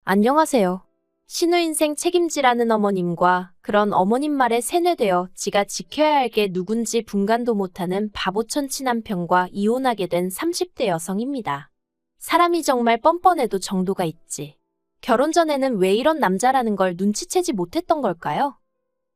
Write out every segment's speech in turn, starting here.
안녕하세요. 신우 인생 책임지라는 어머님과 그런 어머님 말에 세뇌되어 지가 지켜야 할 게 누군지 분간도 못하는 바보천치 남편과 이혼하게 된 30대 여성입니다. 사람이 정말 뻔뻔해도 정도가 있지. 결혼 전에는 왜 이런 남자라는 걸 눈치채지 못했던 걸까요?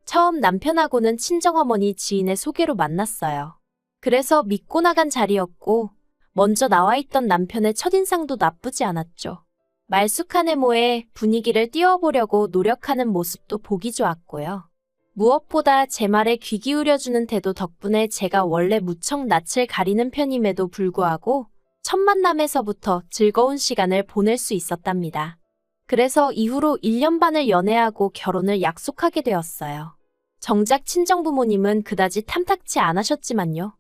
처음 남편하고는 친정어머니 지인의 소개로 만났어요. 그래서 믿고 나간 자리였고 먼저 나와 있던 남편의 첫인상도 나쁘지 않았죠. 말쑥한 외모에 분위기를 띄워보려고 노력하는 모습도 보기 좋았고요. 무엇보다 제 말에 귀 기울여주는 태도 덕분에 제가 원래 무척 낯을 가리는 편임에도 불구하고 첫 만남에서부터 즐거운 시간을 보낼 수 있었답니다. 그래서 이후로 1년 반을 연애하고 결혼을 약속하게 되었어요. 정작 친정부모님은 그다지 탐탁치 않으셨지만요.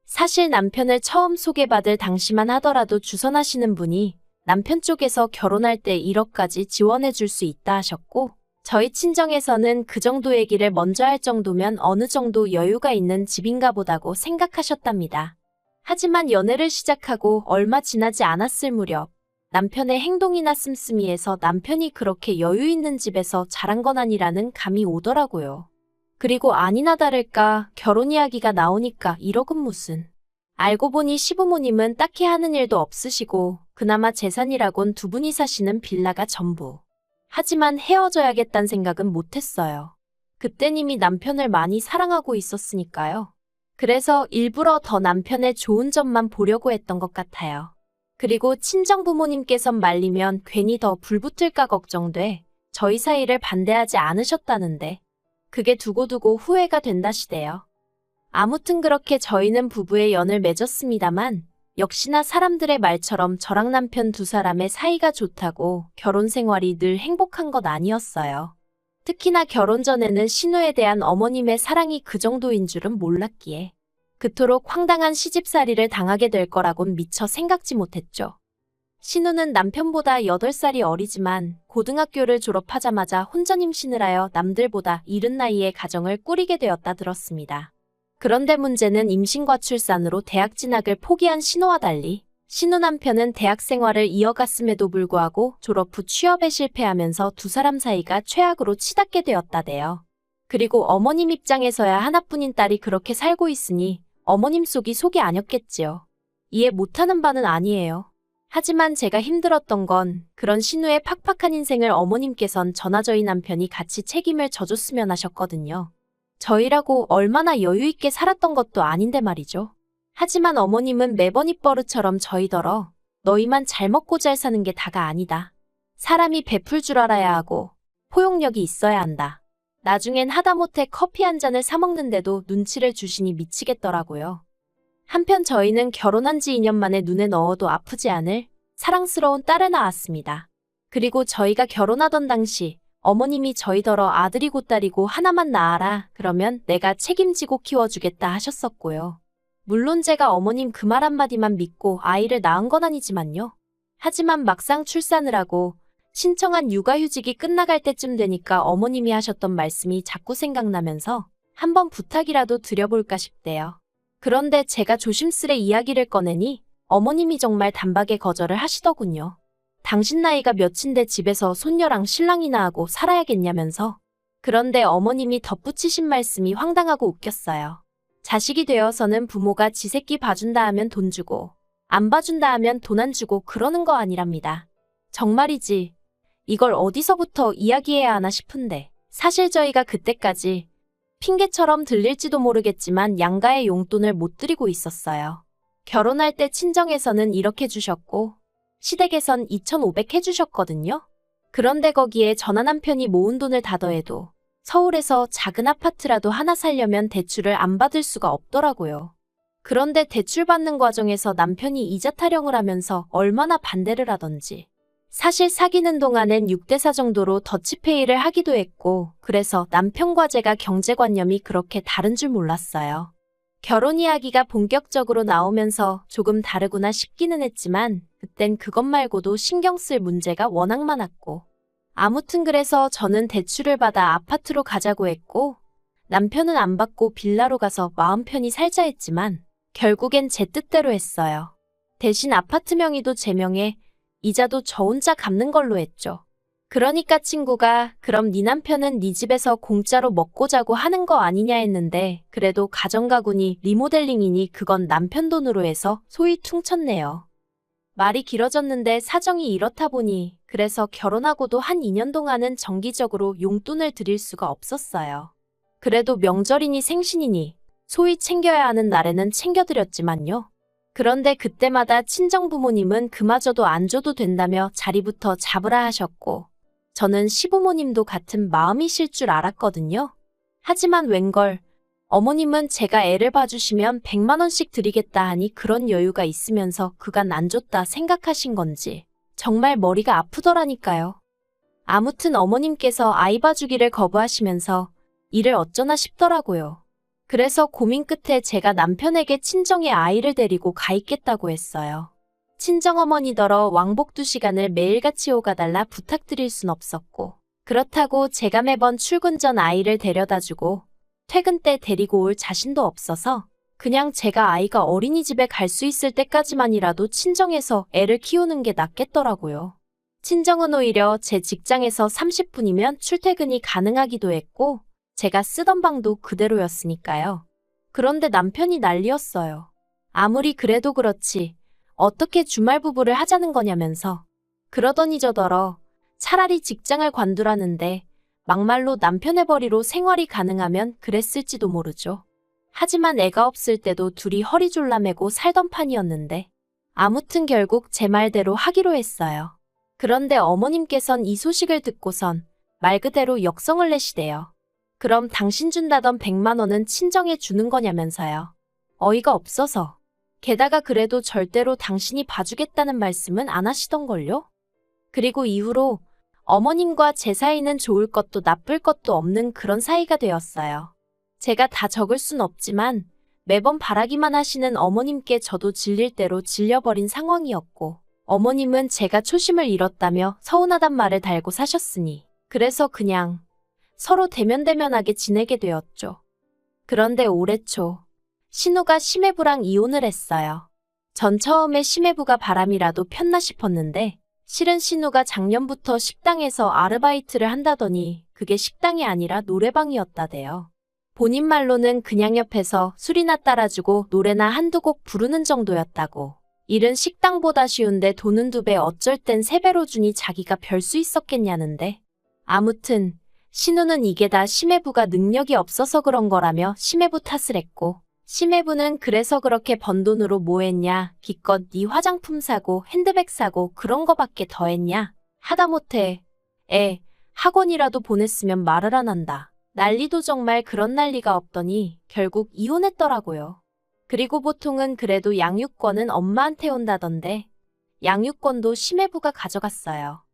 사실 남편을 처음 소개받을 당시만 하더라도 주선하시는 분이 남편 쪽에서 결혼할 때 1억까지 지원해 줄 수 있다 하셨고 저희 친정에서는 그 정도 얘기를 먼저 할 정도면 어느 정도 여유가 있는 집인가 보다고 생각하셨답니다. 하지만 연애를 시작하고 얼마 지나지 않았을 무렵 남편의 행동이나 씀씀이에서 남편이 그렇게 여유 있는 집에서 자란 건 아니라는 감이 오더라고요. 그리고 아니나 다를까 결혼 이야기가 나오니까 1억은 무슨. 알고 보니 시부모님은 딱히 하는 일도 없으시고 그나마 재산이라곤 두 분이 사시는 빌라가 전부. 하지만 헤어져야겠다는 생각은 못했어요. 그땐 이미 남편을 많이 사랑하고 있었으니까요. 그래서 일부러 더 남편의 좋은 점만 보려고 했던 것 같아요. 그리고 친정부모님께선 말리면 괜히 더 불붙을까 걱정돼 저희 사이를 반대하지 않으셨다는데 그게 두고두고 후회가 된다시대요. 아무튼 그렇게 저희는 부부의 연을 맺었습니다만 역시나 사람들의 말처럼 저랑 남편 두 사람의 사이가 좋다고 결혼 생활이 늘 행복한 것 아니었어요. 특히나 결혼 전에는 신우에 대한 어머님의 사랑이 그 정도인 줄은 몰랐기에 그토록 황당한 시집살이를 당하게 될 거라곤 미처 생각지 못했죠. 신우는 남편보다 8살이 어리지만 고등학교를 졸업하자마자 혼전 임신을 하여 남들보다 이른 나이에 가정을 꾸리게 되었다 들었습니다. 그런데 문제는 임신과 출산으로 대학 진학을 포기한 신우와 달리 신우 남편은 대학 생활을 이어갔음에도 불구하고 졸업 후 취업에 실패하면서 두 사람 사이가 최악으로 치닫게 되었다대요. 그리고 어머님 입장에서야 하나뿐인 딸이 그렇게 살고 있으니 어머님 속이 아니었겠지요. 이해 못하는 바는 아니에요. 하지만 제가 힘들었던 건 그런 신우의 팍팍한 인생을 어머님께선 저나 저희 남편이 같이 책임을 져줬으면 하셨거든요. 저희라고 얼마나 여유있게 살았던 것도 아닌데 말이죠. 하지만 어머님은 매번 입버릇처럼 저희더러 너희만 잘 먹고 잘 사는 게 다가 아니다. 사람이 베풀 줄 알아야 하고 포용력이 있어야 한다. 나중엔 하다못해 커피 한 잔을 사 먹는데도 눈치를 주시니 미치겠더라고요. 한편 저희는 결혼한 지 2년 만에 눈에 넣어도 아프지 않을 사랑스러운 딸을 낳았습니다. 그리고 저희가 결혼하던 당시 어머님이 저희더러 아들이고 딸이고 하나만 낳아라 그러면 내가 책임지고 키워주겠다 하셨었고요. 물론 제가 어머님 그 말 한마디만 믿고 아이를 낳은 건 아니지만요. 하지만 막상 출산을 하고 신청한 육아휴직이 끝나갈 때쯤 되니까 어머님이 하셨던 말씀이 자꾸 생각나면서 한번 부탁이라도 드려볼까 싶대요. 그런데 제가 조심스레 이야기를 꺼내니 어머님이 정말 단박에 거절을 하시더군요. 당신 나이가 몇인데 집에서 손녀랑 신랑이나 하고 살아야겠냐면서. 그런데 어머님이 덧붙이신 말씀이 황당하고 웃겼어요. 자식이 되어서는 부모가 지 새끼 봐준다 하면 돈 주고 안 봐준다 하면 돈 안 주고 그러는 거 아니랍니다. 정말이지. 이걸 어디서부터 이야기해야 하나 싶은데 사실 저희가 그때까지 핑계처럼 들릴지도 모르겠지만 양가의 용돈을 못 드리고 있었어요. 결혼할 때 친정에서는 1억 해주셨고 시댁에선 2,500 해주셨거든요. 그런데 거기에 저나 남편이 모은 돈을 다 더해도 서울에서 작은 아파트라도 하나 살려면 대출을 안 받을 수가 없더라고요. 그런데 대출 받는 과정에서 남편이 이자 타령을 하면서 얼마나 반대를 하던지. 사실 사귀는 동안엔 6대4 정도로 더치페이를 하기도 했고 그래서 남편과 제가 경제관념이 그렇게 다른 줄 몰랐어요. 결혼 이야기가 본격적으로 나오면서 조금 다르구나 싶기는 했지만 그땐 그것 말고도 신경 쓸 문제가 워낙 많았고 아무튼 그래서 저는 대출을 받아 아파트로 가자고 했고 남편은 안 받고 빌라로 가서 마음 편히 살자 했지만 결국엔 제 뜻대로 했어요. 대신 아파트 명의도 제 명에 이자도 저 혼자 갚는 걸로 했죠. 그러니까 친구가 그럼 네 남편은 네 집에서 공짜로 먹고 자고 하는 거 아니냐 했는데 그래도 가정가구니 리모델링이니 그건 남편 돈으로 해서 소위 퉁쳤네요. 말이 길어졌는데 사정이 이렇다 보니 그래서 결혼하고도 한 2년 동안은 정기적으로 용돈을 드릴 수가 없었어요. 그래도 명절이니 생신이니 소위 챙겨야 하는 날에는 챙겨드렸지만요. 그런데 그때마다 친정부모님은 그마저도 안 줘도 된다며 자리부터 잡으라 하셨고 저는 시부모님도 같은 마음이실 줄 알았거든요. 하지만 웬걸 어머님은 제가 애를 봐주시면 100만 원씩 드리겠다 하니 그런 여유가 있으면서 그간 안 줬다 생각하신 건지 정말 머리가 아프더라니까요. 아무튼 어머님께서 아이 봐주기를 거부하시면서 일을 어쩌나 싶더라고요. 그래서 고민 끝에 제가 남편에게 친정에 아이를 데리고 가 있겠다고 했어요. 친정어머니더러 왕복 2시간을 매일같이 오가달라 부탁드릴 순 없었고 그렇다고 제가 매번 출근 전 아이를 데려다주고 퇴근 때 데리고 올 자신도 없어서 그냥 제가 아이가 어린이집에 갈 수 있을 때까지만이라도 친정에서 애를 키우는 게 낫겠더라고요. 친정은 오히려 제 직장에서 30분이면 출퇴근이 가능하기도 했고 제가 쓰던 방도 그대로였으니까요. 그런데 남편이 난리였어요. 아무리 그래도 그렇지 어떻게 주말 부부를 하자는 거냐면서 그러더니 저더러 차라리 직장을 관두라는데 막말로 남편의 벌이로 생활이 가능하면 그랬을지도 모르죠. 하지만 애가 없을 때도 둘이 허리 졸라매고 살던 판이었는데 아무튼 결국 제 말대로 하기로 했어요. 그런데 어머님께선 이 소식을 듣고선 말 그대로 역성을 내시대요. 그럼 당신 준다던 100만 원은 친정에 주는 거냐면서요. 어이가 없어서. 게다가 그래도 절대로 당신이 봐주겠다는 말씀은 안 하시던걸요? 그리고 이후로 어머님과 제 사이는 좋을 것도 나쁠 것도 없는 그런 사이가 되었어요. 제가 다 적을 순 없지만 매번 바라기만 하시는 어머님께 저도 질릴 대로 질려버린 상황이었고 어머님은 제가 초심을 잃었다며 서운하단 말을 달고 사셨으니 그래서 그냥 서로 대면대면하게 지내게 되었죠. 그런데 올해 초 신우가 심해부랑 이혼을 했어요. 전 처음에 심해부가 바람이라도 폈나 싶었는데 실은 신우가 작년부터 식당에서 아르바이트를 한다더니 그게 식당이 아니라 노래방이었다대요. 본인 말로는 그냥 옆에서 술이나 따라주고 노래나 한두 곡 부르는 정도였다고. 일은 식당보다 쉬운데 돈은 2배 어쩔 땐 3배로 주니 자기가 별 수 있었겠냐는데. 아무튼 신우는 이게 다 심해부가 능력이 없어서 그런 거라며 심해부 탓을 했고 심해부는 그래서 그렇게 번 돈으로 뭐 했냐 기껏 네 화장품 사고 핸드백 사고 그런 거밖에 더 했냐 하다못해 애 학원이라도 보냈으면 말을 안 한다. 난리도 정말 그런 난리가 없더니 결국 이혼했더라고요. 그리고 보통은 그래도 양육권은 엄마한테 온다던데 양육권도 심해부가 가져갔어요.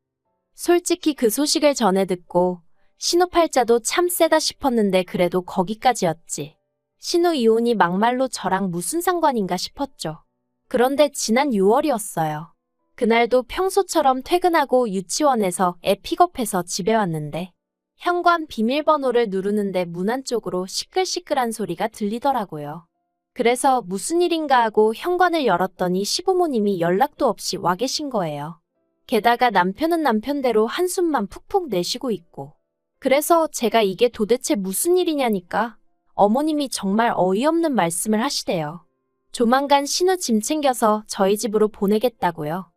솔직히 그 소식을 전해 듣고 신우 팔자도 참 세다 싶었는데 그래도 거기까지였지. 신우 이혼이 막말로 저랑 무슨 상관인가 싶었죠. 그런데 지난 6월이었어요. 그날도 평소처럼 퇴근하고 유치원에서 애 픽업해서 집에 왔는데 현관 비밀번호를 누르는데 문 안쪽으로 시끌시끌한 소리가 들리더라고요. 그래서 무슨 일인가 하고 현관을 열었더니 시부모님이 연락도 없이 와 계신 거예요. 게다가 남편은 남편대로 한숨만 푹푹 내쉬고 있고. 그래서 제가 이게 도대체 무슨 일이냐니까 어머님이 정말 어이없는 말씀을 하시대요. 조만간 신우 짐 챙겨서 저희 집으로 보내겠다고요.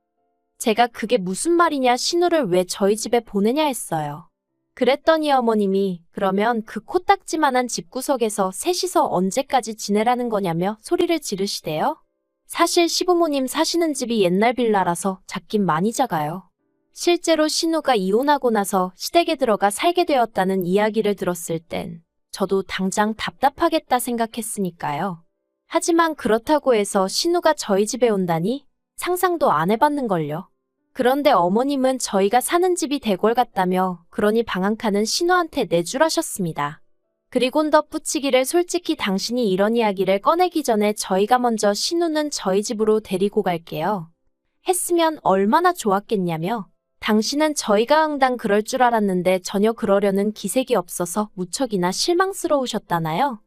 제가 그게 무슨 말이냐 신우를 왜 저희 집에 보내냐 했어요. 그랬더니 어머님이 그러면 그 코딱지만한 집구석에서 셋이서 언제까지 지내라는 거냐며 소리를 지르시대요. 사실 시부모님 사시는 집이 옛날 빌라라서 작긴 많이 작아요. 실제로 신우가 이혼하고 나서 시댁에 들어가 살게 되었다는 이야기를 들었을 땐 저도 당장 답답하겠다 생각했으니까요. 하지만 그렇다고 해서 신우가 저희 집에 온다니 상상도 안 해봤는걸요. 그런데 어머님은 저희가 사는 집이 대궐 같다며 그러니 방 한 칸은 신우한테 내주라셨습니다. 그리곤 덧붙이기를 솔직히 당신이 이런 이야기를 꺼내기 전에 저희가 먼저 신우는 저희 집으로 데리고 갈게요. 했으면 얼마나 좋았겠냐며 당신은 저희가 응당 그럴 줄 알았는데 전혀 그러려는 기색이 없어서 무척이나 실망스러우셨다나요?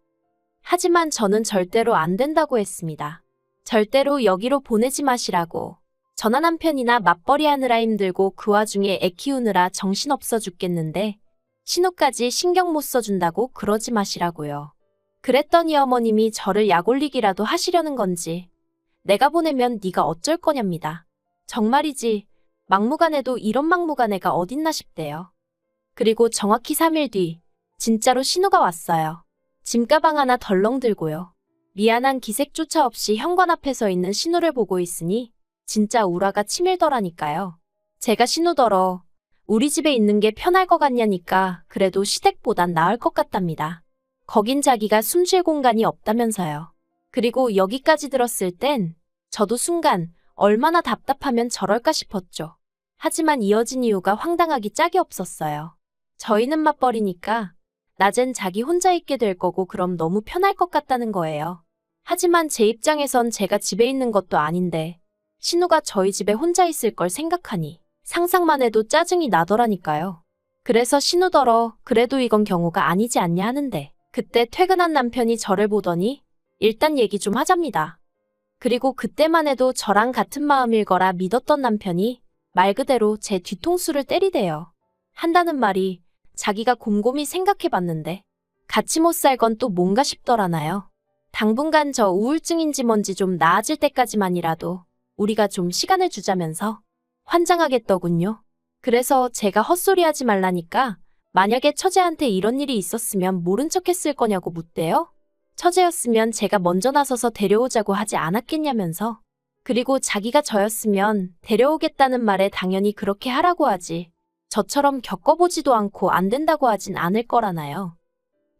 하지만 저는 절대로 안 된다고 했습니다. 절대로 여기로 보내지 마시라고. 전화 남편이나 맞벌이 하느라 힘들고 그 와중에 애 키우느라 정신없어 죽겠는데 신호까지 신경 못 써준다고 그러지 마시라고요. 그랬더니 어머님이 저를 약올리기라도 하시려는 건지 내가 보내면 네가 어쩔 거냐입니다. 정말이지 막무가내도 이런 막무가내가 어딨나 싶대요. 그리고 정확히 3일 뒤 진짜로 신호가 왔어요. 짐가방 하나 덜렁 들고요. 미안한 기색조차 없이 현관 앞에 서 있는 신호를 보고 있으니 진짜 우라가 치밀더라니까요. 제가 신호더러 우리 집에 있는 게 편할 것 같냐니까 그래도 시댁보단 나을 것 같답니다. 거긴 자기가 숨 쉴 공간이 없다면서요. 그리고 여기까지 들었을 땐 저도 순간 얼마나 답답하면 저럴까 싶었죠. 하지만 이어진 이유가 황당하기 짝이 없었어요. 저희는 맞벌이니까 낮엔 자기 혼자 있게 될 거고 그럼 너무 편할 것 같다는 거예요. 하지만 제 입장에선 제가 집에 있는 것도 아닌데 신우가 저희 집에 혼자 있을 걸 생각하니 상상만 해도 짜증이 나더라니까요. 그래서 신우더러 그래도 이건 경우가 아니지 않냐 하는데 그때 퇴근한 남편이 저를 보더니 일단 얘기 좀 하잡니다. 그리고 그때만 해도 저랑 같은 마음일 거라 믿었던 남편이 말 그대로 제 뒤통수를 때리대요. 한다는 말이 자기가 곰곰이 생각해봤는데 같이 못 살 건 또 뭔가 싶더라나요. 당분간 저 우울증인지 뭔지 좀 나아질 때까지만이라도 우리가 좀 시간을 주자면서 환장하겠더군요. 그래서 제가 헛소리하지 말라니까 만약에 처제한테 이런 일이 있었으면 모른 척 했을 거냐고 묻대요. 처제였으면 제가 먼저 나서서 데려오자고 하지 않았겠냐면서. 그리고 자기가 저였으면 데려오겠다는 말에 당연히 그렇게 하라고 하지. 저처럼 겪어보지도 않고 안 된다고 하진 않을 거라나요.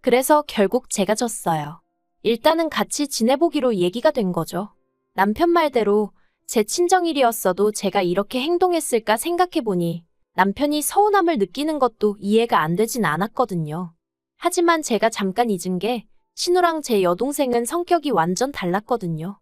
그래서 결국 제가 졌어요. 일단은 같이 지내보기로 얘기가 된 거죠. 남편 말대로 제 친정일이었어도 제가 이렇게 행동했을까 생각해보니 남편이 서운함을 느끼는 것도 이해가 안 되진 않았거든요. 하지만 제가 잠깐 잊은 게 신우랑 제 여동생은 성격이 완전 달랐거든요.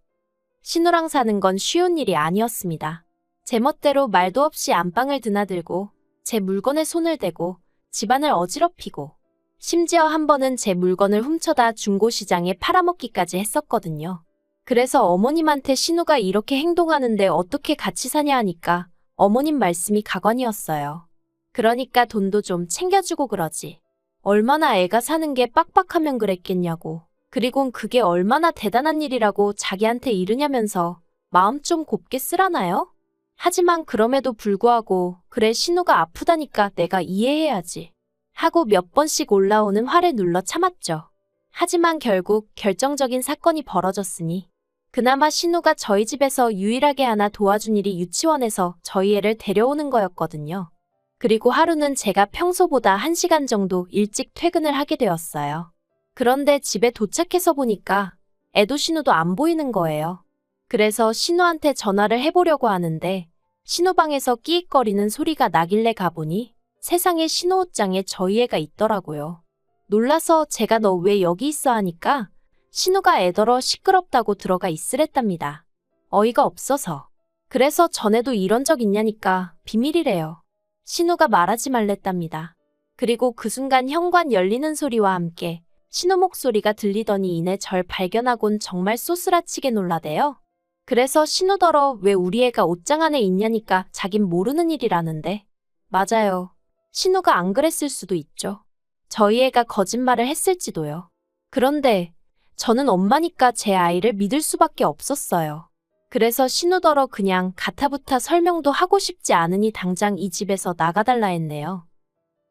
신우랑 사는 건 쉬운 일이 아니었습니다. 제 멋대로 말도 없이 안방을 드나들고 제 물건에 손을 대고 집안을 어지럽히고 심지어 한 번은 제 물건을 훔쳐다 중고시장에 팔아먹기까지 했었거든요. 그래서 어머님한테 신우가 이렇게 행동하는데 어떻게 같이 사냐 하니까 어머님 말씀이 가관이었어요. 그러니까 돈도 좀 챙겨주고 그러지. 얼마나 애가 사는 게 빡빡하면 그랬겠냐고. 그리곤 그게 얼마나 대단한 일이라고 자기한테 이르냐면서 마음 좀 곱게 쓰라나요? 하지만 그럼에도 불구하고 그래 신우가 아프다니까 내가 이해해야지 하고 몇 번씩 올라오는 화를 눌러 참았죠. 하지만 결국 결정적인 사건이 벌어졌으니 그나마 신우가 저희 집에서 유일하게 하나 도와준 일이 유치원에서 저희 애를 데려오는 거였거든요. 그리고 하루는 제가 평소보다 1시간 정도 일찍 퇴근을 하게 되었어요. 그런데 집에 도착해서 보니까 애도 신우도 안 보이는 거예요. 그래서 신우한테 전화를 해보려고 하는데 신우방에서 끼익거리는 소리가 나길래 가보니 세상에 신우 옷장에 저희 애가 있더라고요. 놀라서 제가 너 왜 여기 있어 하니까 신우가 애더러 시끄럽다고 들어가 있으랬답니다. 어이가 없어서. 그래서 전에도 이런 적 있냐니까 비밀이래요. 신우가 말하지 말랬답니다. 그리고 그 순간 현관 열리는 소리와 함께 신우 목소리가 들리더니 이내 절 발견하곤 정말 쏘스라치게 놀라대요. 그래서 신우더러 왜 우리 애가 옷장 안에 있냐니까 자긴 모르는 일이라는데. 맞아요. 신우가 안 그랬을 수도 있죠. 저희 애가 거짓말을 했을지도요. 그런데 저는 엄마니까 제 아이를 믿을 수밖에 없었어요. 그래서 신우더러 그냥 가타부타 설명도 하고 싶지 않으니 당장 이 집에서 나가달라 했네요.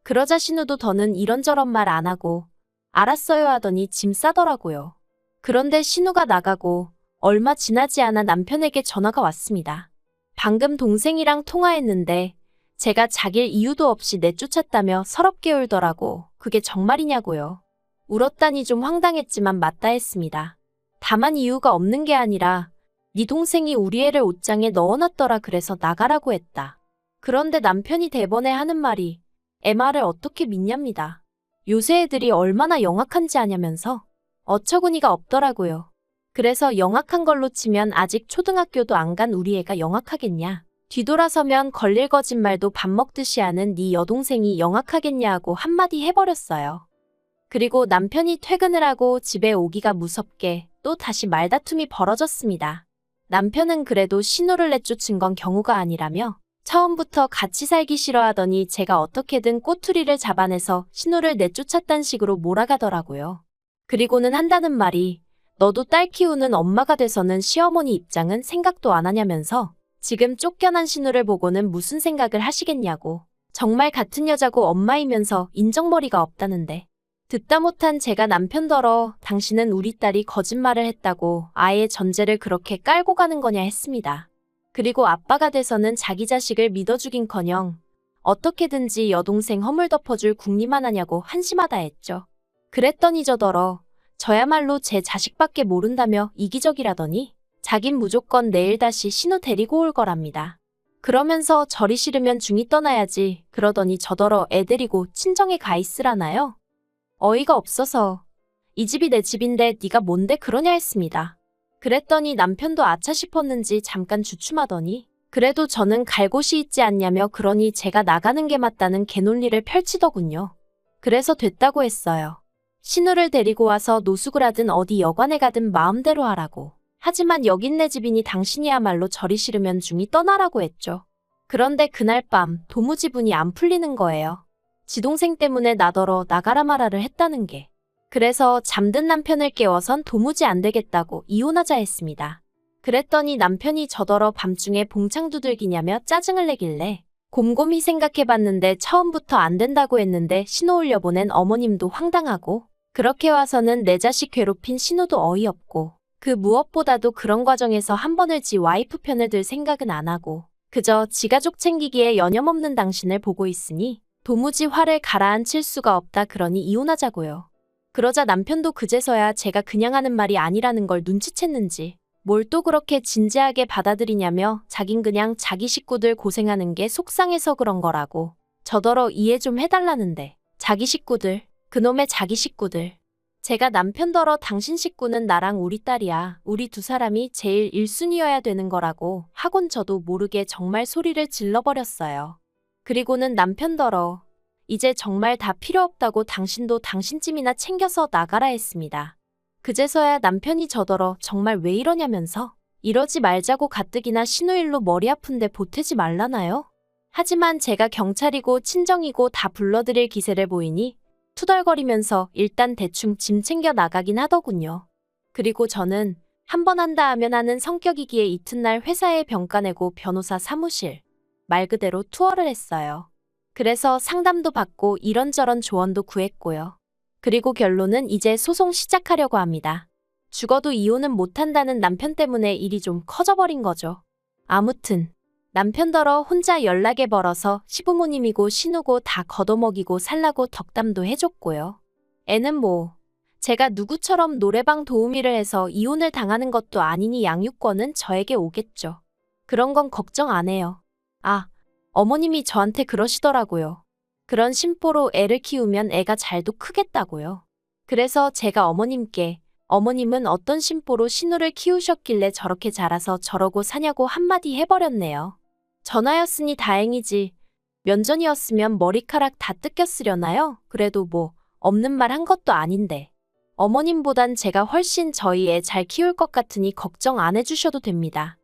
그러자 신우도 더는 이런저런 말 안 하고 알았어요 하더니 짐 싸더라고요. 그런데 신우가 나가고 얼마 지나지 않아 남편에게 전화가 왔습니다. 방금 동생이랑 통화했는데 제가 자길 이유도 없이 내쫓았다며 서럽게 울더라고. 그게 정말이냐고요. 울었다니 좀 황당했지만 맞다 했습니다. 다만 이유가 없는 게 아니라 네 동생이 우리 애를 옷장에 넣어놨더라 그래서 나가라고 했다. 그런데 남편이 대번에 하는 말이 애 말을 어떻게 믿냐입니다. 요새 애들이 얼마나 영악한지 아냐면서 어처구니가 없더라고요. 그래서 영악한 걸로 치면 아직 초등학교도 안 간 우리 애가 영악하겠냐. 뒤돌아서면 걸릴 거짓말도 밥 먹듯이 하는 네 여동생이 영악하겠냐 하고 한마디 해버렸어요. 그리고 남편이 퇴근을 하고 집에 오기가 무섭게 또 다시 말다툼이 벌어졌습니다. 남편은 그래도 신호를 내쫓은 건 경우가 아니라며 처음부터 같이 살기 싫어하더니 제가 어떻게든 꼬투리를 잡아내서 신호를 내쫓았단 식으로 몰아가더라고요. 그리고는 한다는 말이 너도 딸 키우는 엄마가 돼서는 시어머니 입장은 생각도 안 하냐면서 지금 쫓겨난 신우를 보고는 무슨 생각을 하시겠냐고. 정말 같은 여자고 엄마이면서 인정머리가 없다는데. 듣다 못한 제가 남편더러 당신은 우리 딸이 거짓말을 했다고 아예 전제를 그렇게 깔고 가는 거냐 했습니다. 그리고 아빠가 돼서는 자기 자식을 믿어주긴커녕 어떻게든지 여동생 허물 덮어줄 궁리만 하냐고 한심하다 했죠. 그랬더니 저더러 저야말로 제 자식밖에 모른다며 이기적이라더니 자긴 무조건 내일 다시 신우 데리고 올 거랍니다. 그러면서 저리 싫으면 중이 떠나야지 그러더니 저더러 애 데리고 친정에 가 있으라나요? 어이가 없어서 이 집이 내 집인데 네가 뭔데 그러냐 했습니다. 그랬더니 남편도 아차 싶었는지 잠깐 주춤하더니 그래도 저는 갈 곳이 있지 않냐며 그러니 제가 나가는 게 맞다는 개논리를 펼치더군요. 그래서 됐다고 했어요. 신우를 데리고 와서 노숙을 하든 어디 여관에 가든 마음대로 하라고. 하지만 여긴 내 집이니 당신이야말로 저리 싫으면 중이 떠나라고 했죠. 그런데 그날 밤 도무지 분이 안 풀리는 거예요. 지동생 때문에 나더러 나가라 마라를 했다는 게. 그래서 잠든 남편을 깨워선 도무지 안 되겠다고 이혼하자 했습니다. 그랬더니 남편이 저더러 밤중에 봉창 두들기냐며 짜증을 내길래 곰곰이 생각해봤는데 처음부터 안 된다고 했는데 신호 올려보낸 어머님도 황당하고 그렇게 와서는 내 자식 괴롭힌 신우도 어이없고 그 무엇보다도 그런 과정에서 한 번을 지 와이프 편을 들 생각은 안 하고 그저 지 가족 챙기기에 여념없는 당신을 보고 있으니 도무지 화를 가라앉힐 수가 없다 그러니 이혼하자고요. 그러자 남편도 그제서야 제가 그냥 하는 말이 아니라는 걸 눈치챘는지 뭘 또 그렇게 진지하게 받아들이냐며 자긴 그냥 자기 식구들 고생하는 게 속상해서 그런 거라고 저더러 이해 좀 해달라는데 자기 식구들, 그놈의 자기 식구들. 제가 남편더러 당신 식구는 나랑 우리 딸이야. 우리 두 사람이 제일 1순위여야 되는 거라고 하곤 저도 모르게 정말 소리를 질러버렸어요. 그리고는 남편더러 이제 정말 다 필요 없다고 당신도 당신쯤이나 챙겨서 나가라 했습니다. 그제서야 남편이 저더러 정말 왜 이러냐면서 이러지 말자고 가뜩이나 신우일로 머리 아픈데 보태지 말라나요? 하지만 제가 경찰이고 친정이고 다 불러드릴 기세를 보이니 투덜거리면서 일단 대충 짐 챙겨 나가긴 하더군요. 그리고 저는 한 번 한다 하면 하는 성격이기에 이튿날 회사에 병가 내고 변호사 사무실, 말 그대로 투어를 했어요. 그래서 상담도 받고 이런저런 조언도 구했고요. 그리고 결론은 이제 소송 시작하려고 합니다. 죽어도 이혼은 못한다는 남편 때문에 일이 좀 커져버린 거죠. 아무튼 남편더러 혼자 연락에 벌어서 시부모님이고 신우고 다 걷어먹이고 살라고 덕담도 해줬고요. 애는 뭐 제가 누구처럼 노래방 도우미를 해서 이혼을 당하는 것도 아니니 양육권은 저에게 오겠죠. 그런 건 걱정 안 해요. 아, 어머님이 저한테 그러시더라고요. 그런 심보로 애를 키우면 애가 잘도 크겠다고요. 그래서 제가 어머님께 어머님은 어떤 심보로 신우를 키우셨길래 저렇게 자라서 저러고 사냐고 한마디 해버렸네요. 전화였으니 다행이지. 면전이었으면 머리카락 다 뜯겼으려나요? 그래도 뭐 없는 말 한 것도 아닌데. 어머님보단 제가 훨씬 저희 애 잘 키울 것 같으니 걱정 안 해주셔도 됩니다.